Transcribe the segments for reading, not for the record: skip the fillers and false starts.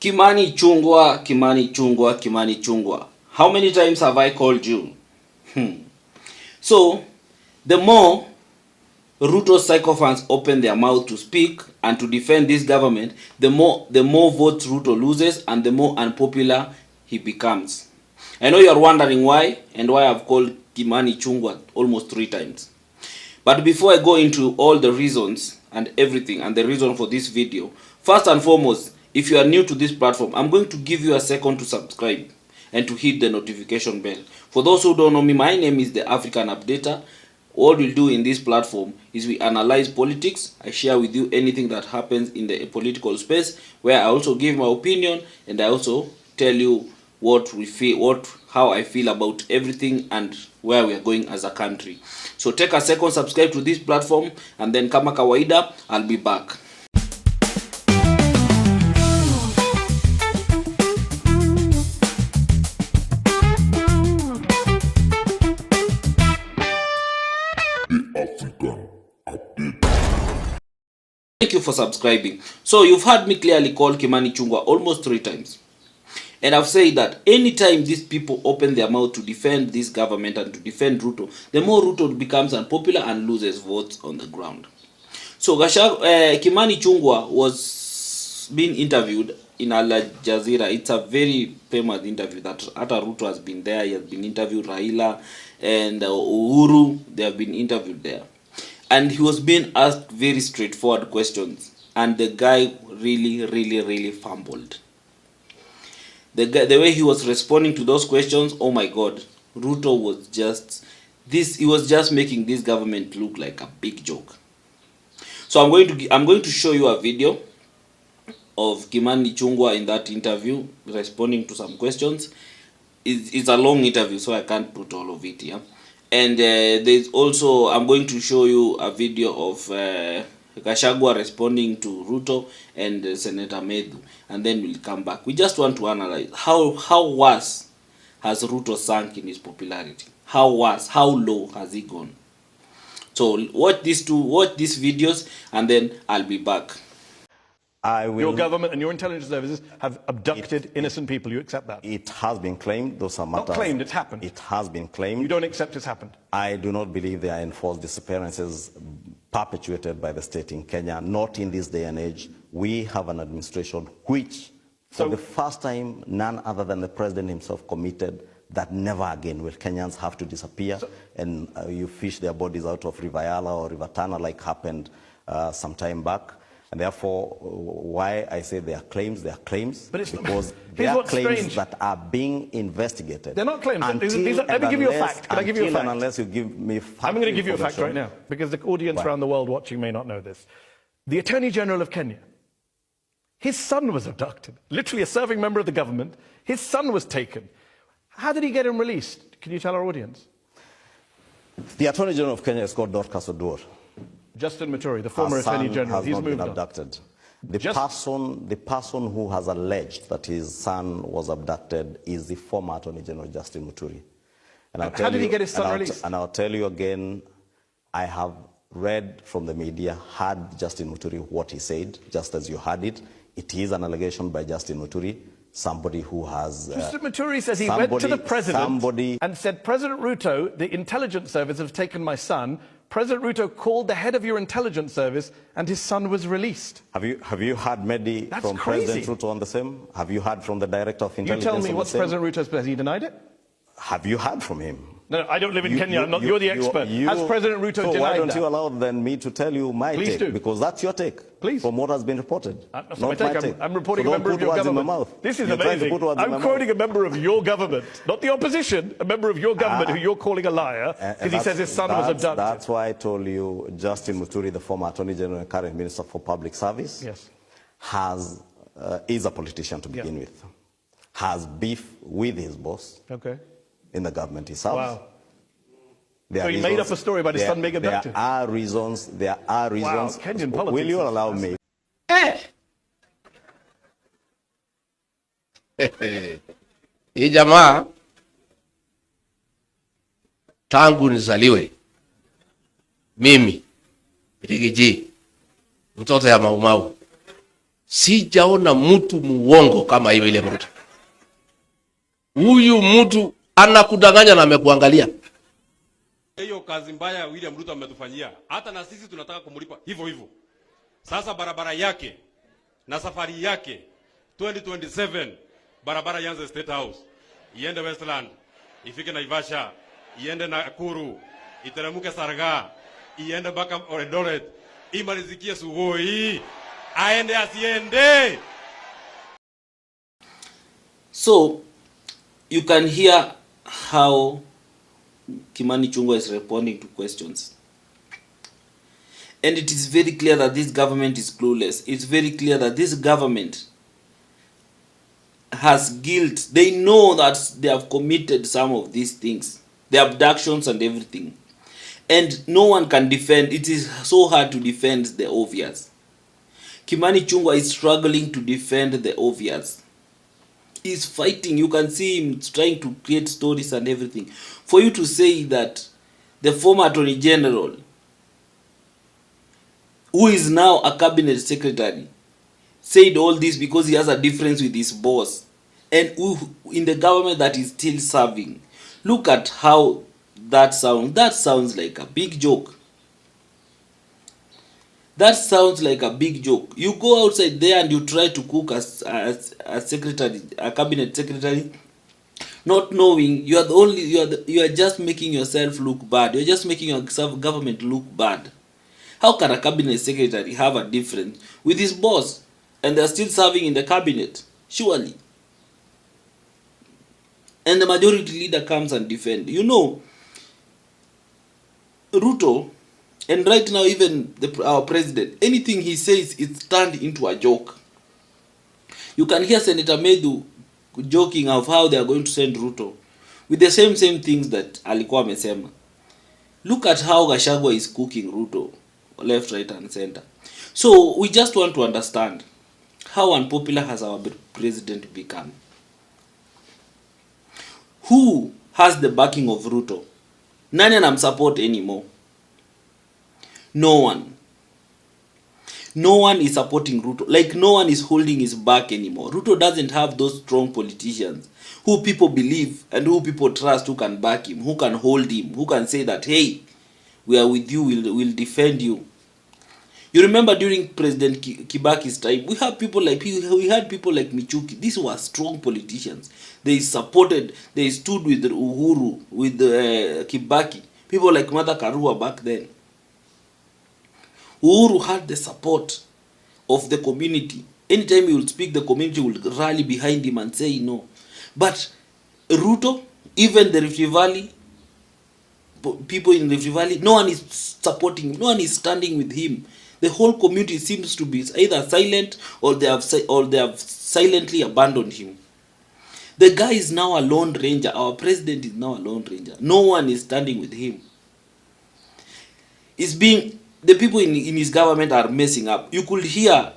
Kimani Ichungwa, Kimani Ichungwa, Kimani Ichungwa. How many times have I called you? So, the more Ruto sycophants open their mouth to speak and to defend this government, the more votes Ruto loses and the more unpopular he becomes. I know you are wondering why and why I've called Kimani Ichungwa almost 3 times. But before I go into all the reasons and everything and the reason for this video, first and foremost, if you are new to this platform, I'm going to give you a second to subscribe and to hit the notification bell. For those who don't know me, my name is the African Updater. What we'll do in this platform is we analyze politics. I share with you anything that happens in the political space, where I also give my opinion and I also tell you what we feel, how I feel about everything and where we are going as a country. So take a second, subscribe to this platform, and then kama kawaida, I'll be back. Thank you for subscribing. So you've heard me clearly call Kimani Ichungwa almost 3 times. And I've said that anytime these people open their mouth to defend this government and to defend Ruto, the more Ruto becomes unpopular and loses votes on the ground. So Kimani Ichungwa was being interviewed in Al Jazeera. It's a very famous interview that Ata Ruto has been there. He has been interviewed, Raila and Uhuru, they have been interviewed there. And he was being asked very straightforward questions. And the guy really fumbled. The way he was responding to those questions, oh my God, Ruto was he was just making this government look like a big joke. So I'm going to show you a video of Kimani Ichungwa in that interview responding to some questions. It's a long interview, so I can't put all of it here. And there's also, I'm going to show you a video of Gachagua responding to Ruto and Senator Medu, and then we'll come back. We just want to analyze how worse has Ruto sunk in his popularity. How low has he gone? So watch these videos, and then I'll be back. Your government and your intelligence services have abducted innocent people. You accept that? It has been claimed. Those are matters. Not claimed, it's happened. It has been claimed. You don't accept it's happened? I do not believe there are enforced disappearances perpetuated by the state in Kenya. Not in this day and age. We have an administration which, for the first time, none other than the president himself committed that never again will Kenyans have to disappear and you fish their bodies out of River Yala or River Tana like happened some time back. And therefore, why I say they are claims, but it's because they are claims strange. That are being investigated. They're not claims. Let me give you a fact. Can I give you a fact? Unless you give me fact. I'm going to give you a fact right now, because the audience around the world watching may not know this. The Attorney General of Kenya, his son was abducted. Literally a serving member of the government. His son was taken. How did he get him released? Can you tell our audience? The Attorney General of Kenya is called Dorcas Oduor. Justin Muturi, the former Attorney General, he's been abducted. The person who has alleged that his son was abducted is the former Attorney General, Justin Muturi. And how did he get his son released? And I'll tell you again, I have read from the media, heard Justin Muturi what he said, just as you heard it. It is an allegation by Justin Muturi, somebody who has... Justin Muturi says he went to the president and said, President Ruto, the intelligence service have taken my son. President Ruto called the head of your intelligence service and his son was released. Have you heard Mehdi from President Ruto on the same? Have you heard from the director of intelligence? You tell me what's President Ruto's... Has he denied it? Have you heard from him? No, I don't live in Kenya. You're the expert. Has President Ruto denied that? So why don't you allow then me to tell you my Please take? Do. Because that's your take. Please. From what has been reported. Not my take. I'm reporting a member of your government. This is amazing. I'm quoting a member of your government, not the opposition, a member of your government who you're calling a liar because he says his son was abducted. That's why I told you Justin Muturi, the former Attorney General and current Minister for Public Service, yes, is a politician to begin with. Has beef with his boss. Okay. In the government itself. Wow. So he made up a story about his son being abducted. There are reasons. Wow, Kenyan politics. Will you allow me? Hii jamaa tangu nizaliwe mimi Rigiji mtoto ya Maumau Sijaona mtu muongo kama hiyo ile Ruto. Huyu mtu anakudanganya na amekuangalia. Hiyo kazi mbaya William Ruto ametufanyia, hata na sisi tunataka kumlipa hivyo hivyo. Sasa barabara yake na safari yake 2027, barabara ianze State House, iende Westland, ifike Naivasha, iende Nakuru, iteremke Sarga, iende mpaka Eldoret, imalizikie Sugoi, aende asiende. So you can hear how Kimani Ichungwa is responding to questions. And it is very clear that this government is clueless. It's very clear that this government has guilt. They know that they have committed some of these things, the abductions and everything. And no one can defend. It is so hard to defend the obvious. Kimani Ichungwa is struggling to defend the obvious. He's fighting. You can see him trying to create stories and everything. For you to say that the former Attorney General, who is now a cabinet secretary, said all this because he has a difference with his boss, and who in the government that is still serving. Look at how that sounds. That sounds like a big joke. That sounds like a big joke. You go outside there and you try to cook as a secretary, a cabinet secretary, not knowing you are the only, you are just making yourself look bad. You are just making your government look bad. How can a cabinet secretary have a difference with his boss and they are still serving in the cabinet? Surely. And the majority leader comes and defend. You know, Ruto, and right now even our president, anything he says, it's turned into a joke. You can hear Senator Medu joking of how they are going to send Ruto with the same things that alikuwa amesema. Look at how Gachagua is cooking Ruto, left, right and center. So we just want to understand how unpopular has our president become. Who has the backing of Ruto? Nani anamsupport anymore? No one. No one is supporting Ruto. Like no one is holding his back anymore. Ruto doesn't have those strong politicians who people believe and who people trust, who can back him, who can hold him, who can say that, hey, we are with you, we'll defend you. You remember during President Kibaki's time, we had people like Michuki. These were strong politicians. They supported, they stood with Uhuru, with Kibaki. People like Mother Karua back then. Uhuru had the support of the community. Anytime he would speak, the community would rally behind him and say no. But Ruto, even the Rift Valley, people in Rift Valley, no one is supporting him, no one is standing with him. The whole community seems to be either silent or they have silently abandoned him. The guy is now a lone ranger. Our president is now a lone ranger. No one is standing with him. The people in his government are messing up. You could hear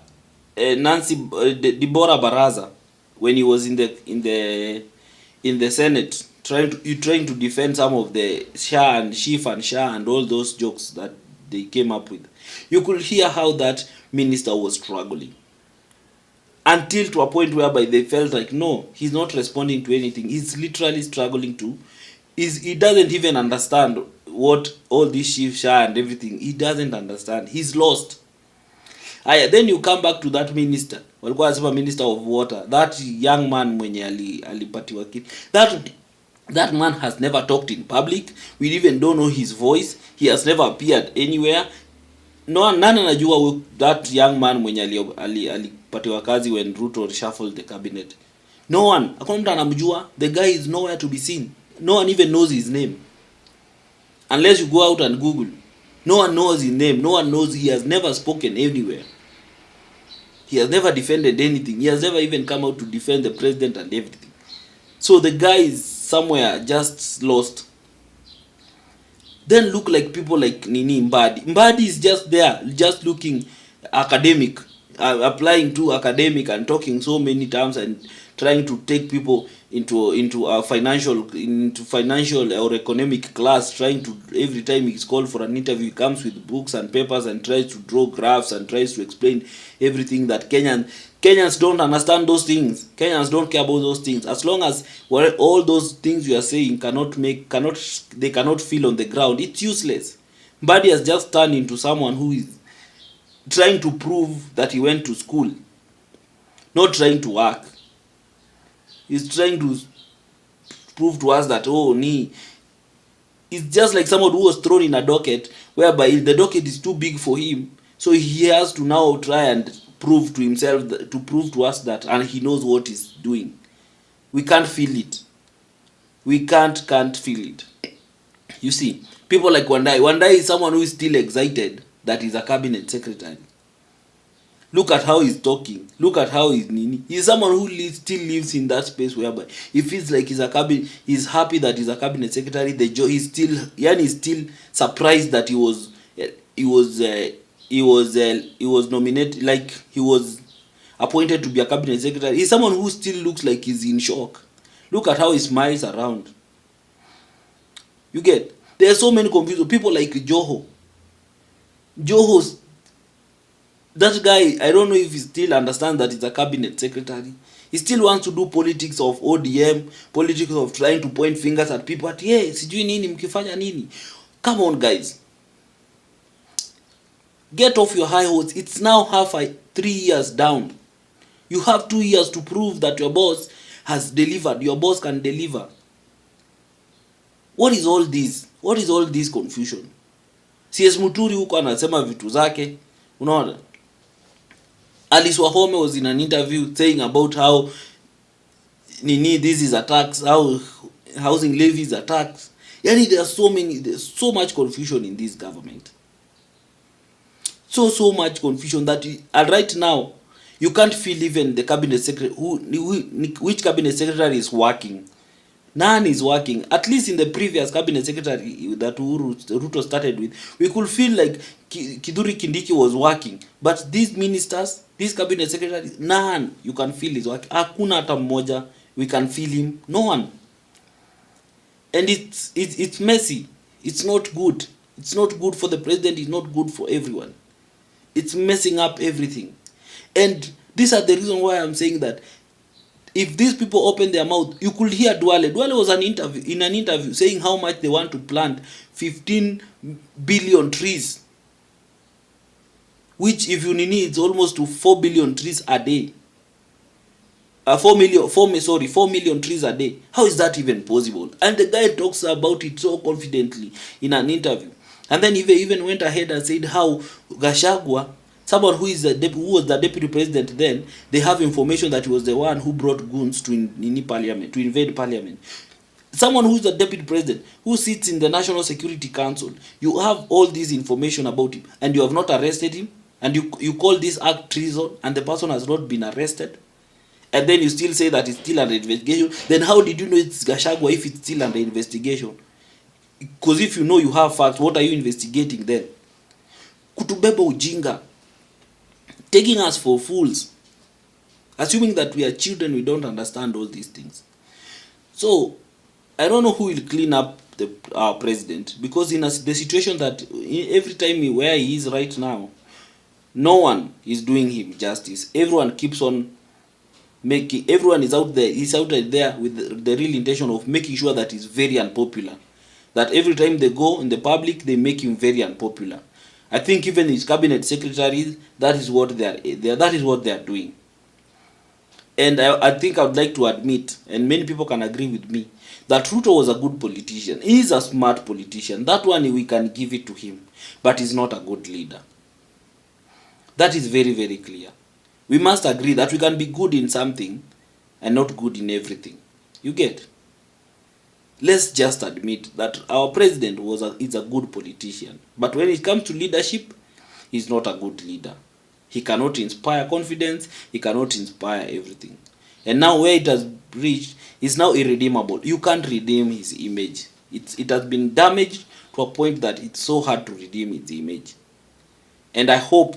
Deborah Baraza when he was in the Senate trying to defend some of the Shah and Shif and Shah and all those jokes that they came up with. You could hear how that minister was struggling until to a point whereby they felt like, no, he's not responding to anything. He's literally struggling he doesn't even understand what all this Shif Shah and everything. He doesn't understand. He's lost. Then you come back to that minister. Walikuwa wanasema minister of water. That young man mwenye alipatiwa kiti. That man has never talked in public. We even don't know his voice. He has never appeared anywhere. None anajua that young man mwenye alipatiwa kazi when Ruto reshuffled the cabinet. No one. Hakuna mtu anamjua. The guy is nowhere to be seen. No one even knows his name. Unless you go out and Google. No one knows his name. No one knows. He has never spoken anywhere. He has never defended anything. He has never even come out to defend the president and everything. So the guy is somewhere just lost. Then look like people like Nini Mbadi. Mbadi is just there, just looking academic. applying to academic and talking so many terms and trying to take people into a financial or economic class, trying to, every time he's called for an interview, he comes with books and papers and tries to draw graphs and tries to explain everything that Kenyans don't understand those things. Kenyans don't care about those things. As long as all those things you are saying they cannot feel on the ground, it's useless. Mbadi has just turned into someone who is trying to prove that he went to school, not trying to work. He's trying to prove to us that, it's just like someone who was thrown in a docket, whereby the docket is too big for him, so he has to now try and prove to himself, to prove to us that, and he knows what he's doing. We can't feel it. We can't feel it. You see, people like Wandai is someone who is still excited that he's a cabinet secretary. Look at how he's talking. Look at how he's nini. He's someone who still lives in that space whereby he feels like he's happy that he's a cabinet secretary. He's still surprised that he was nominated, like he was appointed to be a cabinet secretary. He's someone who still looks like he's in shock. Look at how he smiles around. You get? There are so many confused people like Joho's, that guy, I don't know if he still understands that he's a cabinet secretary. He still wants to do politics of ODM, politics of trying to point fingers at people. At sijui nini mkifanya nini. Come on, guys. Get off your high horse. It's now 3 years down. You have 2 years to prove that your boss has delivered. Your boss can deliver. What is all this? What is all this confusion? CS Muturi huko anasema vitu zake. Unaona? Alice Wahome was in an interview saying about how this is a tax, how housing levy is a tax. There's so much confusion in this government. So much confusion that right now you can't feel even the cabinet secretary which cabinet secretary is working. None is working. At least in the previous cabinet secretary that Ruto started with, we could feel like Kiduri Kindiki was working. But these ministers, these cabinet secretaries, none you can feel is working. Hakuna hata mmoja we can feel him. No one. And it's messy. It's not good. It's not good for the president. It's not good for everyone. It's messing up everything. And these are the reason why I'm saying that if these people open their mouth, you could hear Duale. Duale was in an interview saying how much they want to plant 15 billion trees, which if you need, it's almost to 4 billion trees a day. 4 million trees a day. How is that even possible? And the guy talks about it so confidently in an interview. And then he even went ahead and said how Gachagua, someone who was the deputy president then, they have information that he was the one who brought goons to invade parliament. Someone who is the deputy president, who sits in the National Security Council, you have all this information about him, and you have not arrested him, and you call this act treason, and the person has not been arrested, and then you still say that it's still under investigation. Then how did you know it's Gachagua if it's still under investigation? Because if you know you have facts, what are you investigating then? Kutubeba ujinga. Taking us for fools. Assuming that we are children, we don't understand all these things. So, I don't know who will clean up our president. Because in the situation that every time where he is right now, no one is doing him justice. Everyone keeps on everyone is out there. He's out there with the real intention of making sure that he's very unpopular. That every time they go in the public, they make him very unpopular. I think even his cabinet secretaries, that is what they are doing. And I think I would like to admit, and many people can agree with me, that Ruto was a good politician. He is a smart politician. That one we can give it to him. But he's not a good leader. That is very, very clear. We must agree that we can be good in something and not good in everything. You get? Let's just admit that our president is a good politician. But when it comes to leadership, he's not a good leader. He cannot inspire confidence. He cannot inspire everything. And now where it has reached, is now irredeemable. You can't redeem his image. It has been damaged to a point that it's so hard to redeem its image. And I hope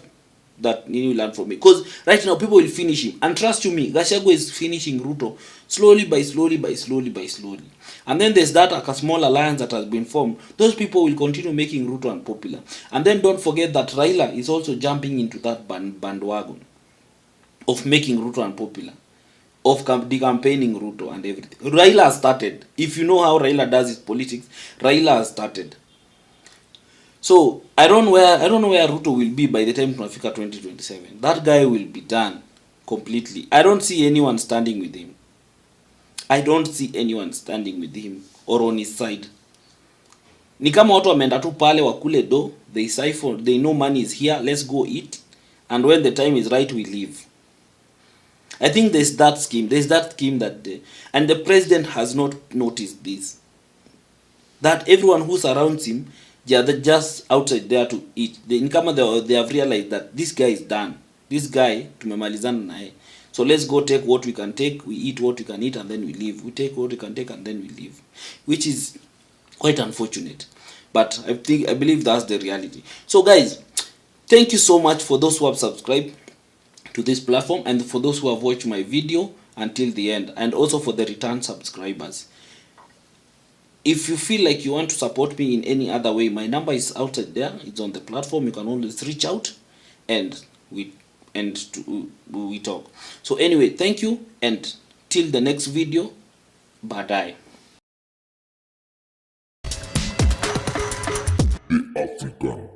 that you learn from me, because right now people will finish him, and trust you me, Gachagua is finishing Ruto slowly by slowly, and then there's that like a small alliance that has been formed. Those people will continue making Ruto unpopular, and then don't forget that Raila is also jumping into that bandwagon of making Ruto unpopular, of decampaigning Ruto and everything. Raila has started. If you know how Raila does his politics, Raila has started. So I don't know where Ruto will be by the time tunafika 2027. That guy will be done completely. I don't see anyone standing with him. I don't see anyone standing with him or on his side. Ni kama watu wameenda tu pale wakule do, they siphon, they know money is here, let's go eat, and when the time is right we leave. I think there's that scheme that and the president has not noticed this, that everyone who surrounds him, they're just outside there to eat. They have realized that this guy is done. This guy tumemalizana naye. So let's go take what we can take, we eat what we can eat, and then we leave. We take what we can take, and then we leave. Which is quite unfortunate. But I believe that's the reality. So guys, thank you so much for those who have subscribed to this platform, and for those who have watched my video until the end, and also for the return subscribers. If you feel like you want to support me in any other way, my number is outside there. It's on the platform. You can always reach out and we talk. So anyway, thank you, and till the next video, bye. The African